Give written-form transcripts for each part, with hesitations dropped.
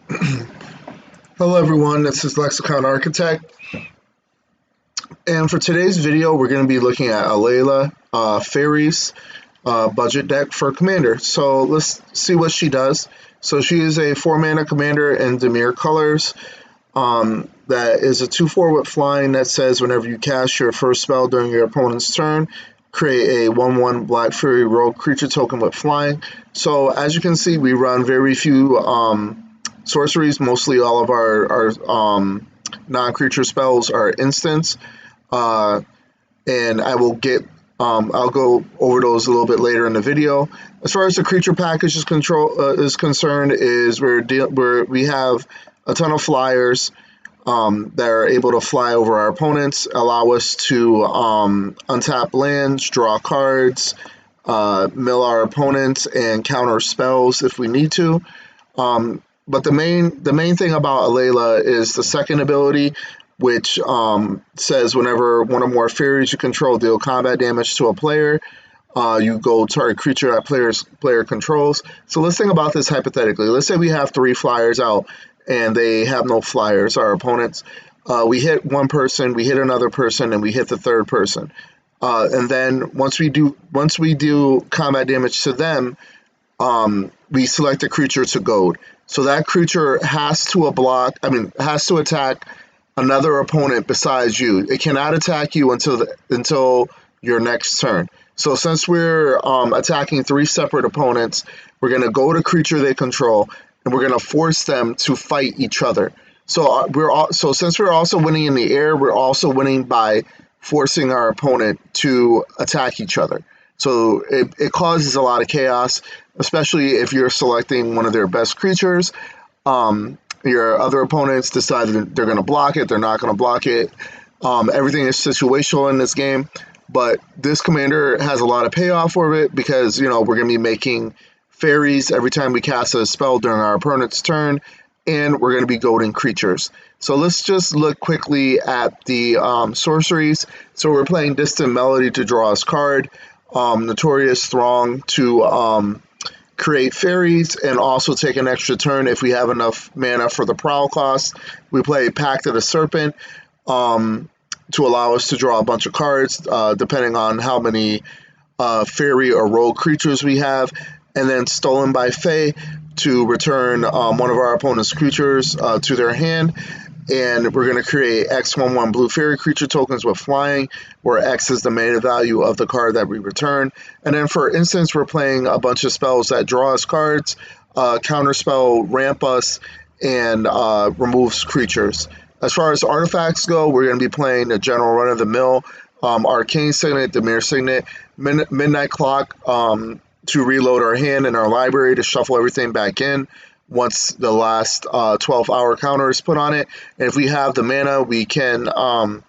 Hello everyone, this is Lexicon Architect, and for today's video we're going to be looking at Alela, Faeries budget deck for Commander. So let's see what she does. So she is a 4-mana Commander in Dimir colors. That is a 2/4 with flying that says whenever you cast your first spell during your opponent's turn, create a 1/1 Black Fury Rogue creature token with flying. So as you can see, we run very few sorceries. Mostly all of our non-creature spells are instants, and I'll go over those a little bit later in the video. As far as the creature package is concerned, we have a ton of flyers that are able to fly over our opponents, allow us to untap lands, draw cards, mill our opponents, and counter spells if we need to. But the main thing about Alela is the second ability, which says whenever one or more fairies you control deal combat damage to a player, you go target creature that player controls. So let's think about this hypothetically. Let's say we have 3 flyers out and they have no flyers, our opponents. We hit one person, we hit another person, and we hit the third person. And then once we do combat damage to them, we select a creature to goad. So that creature has to attack another opponent besides you. It cannot attack you until your next turn. So since we're attacking 3 separate opponents, we're going to goad a creature they control, and we're going to force them to fight each other. So since we're also winning in the air, we're also winning by forcing our opponent to attack each other. So it causes a lot of chaos, especially if you're selecting one of their best creatures. Your other opponents decide that they're going to block it, they're not going to block it. Everything is situational in this game, but this commander has a lot of payoff for it because, we're going to be making fairies every time we cast a spell during our opponent's turn, and we're going to be goading creatures. So let's just look quickly at the sorceries. So we're playing Distant Melody to draw us card, Notorious Throng to create fairies, and also take an extra turn if we have enough mana for the prowl cost. We play Pact of the Serpent to allow us to draw a bunch of cards depending on how many fairy or rogue creatures we have, and then Stolen by Fae to return one of our opponent's creatures to their hand. And we're going to create X/1/1 blue fairy creature tokens with flying, where X is the mana value of the card that we return. And then for instance, we're playing a bunch of spells that draw us cards, counterspell, ramp us, and removes creatures. As far as artifacts go, we're going to be playing the general run-of-the-mill Arcane Signet, Dimir Signet, Midnight Clock to reload our hand in our library to shuffle everything back in once the last 12-hour counter is put on it. And if we have the mana, we can dump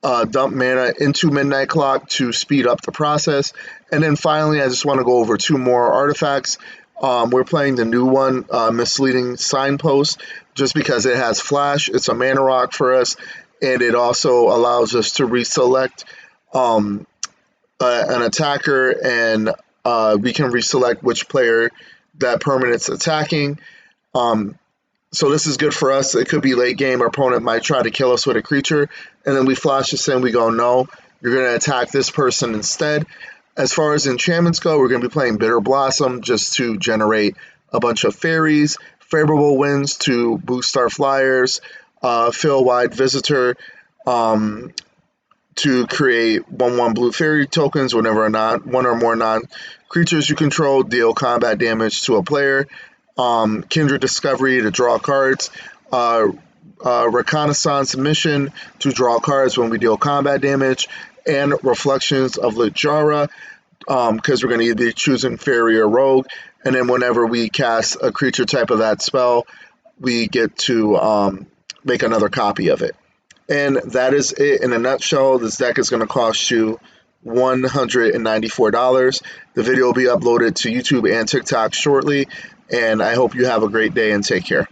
mana into Midnight Clock to speed up the process. And then finally, I just want to go over 2 more artifacts. We're playing the new one, Misleading Signpost, just because it has flash. It's a mana rock for us, and it also allows us to reselect an attacker, and we can reselect which player that permanent's attacking. So this is good for us. It could be late game. Our opponent might try to kill us with a creature, and then we flash this in. We go, no, you're going to attack this person instead. As far as enchantments go, we're going to be playing Bitter Blossom just to generate a bunch of fairies, Favorable Winds to boost our flyers, Fill Wide Visitor to create 1/1 blue fairy tokens whenever one or more non-creatures you control deal combat damage to a player, Kindred Discovery to draw cards, Reconnaissance Mission to draw cards when we deal combat damage, and Reflections of Littjara because we're going to either be choosing fairy or rogue. And then whenever we cast a creature type of that spell, we get to make another copy of it. And that is it in a nutshell. This deck is going to cost you $194. The video will be uploaded to YouTube and TikTok shortly, and I hope you have a great day and take care.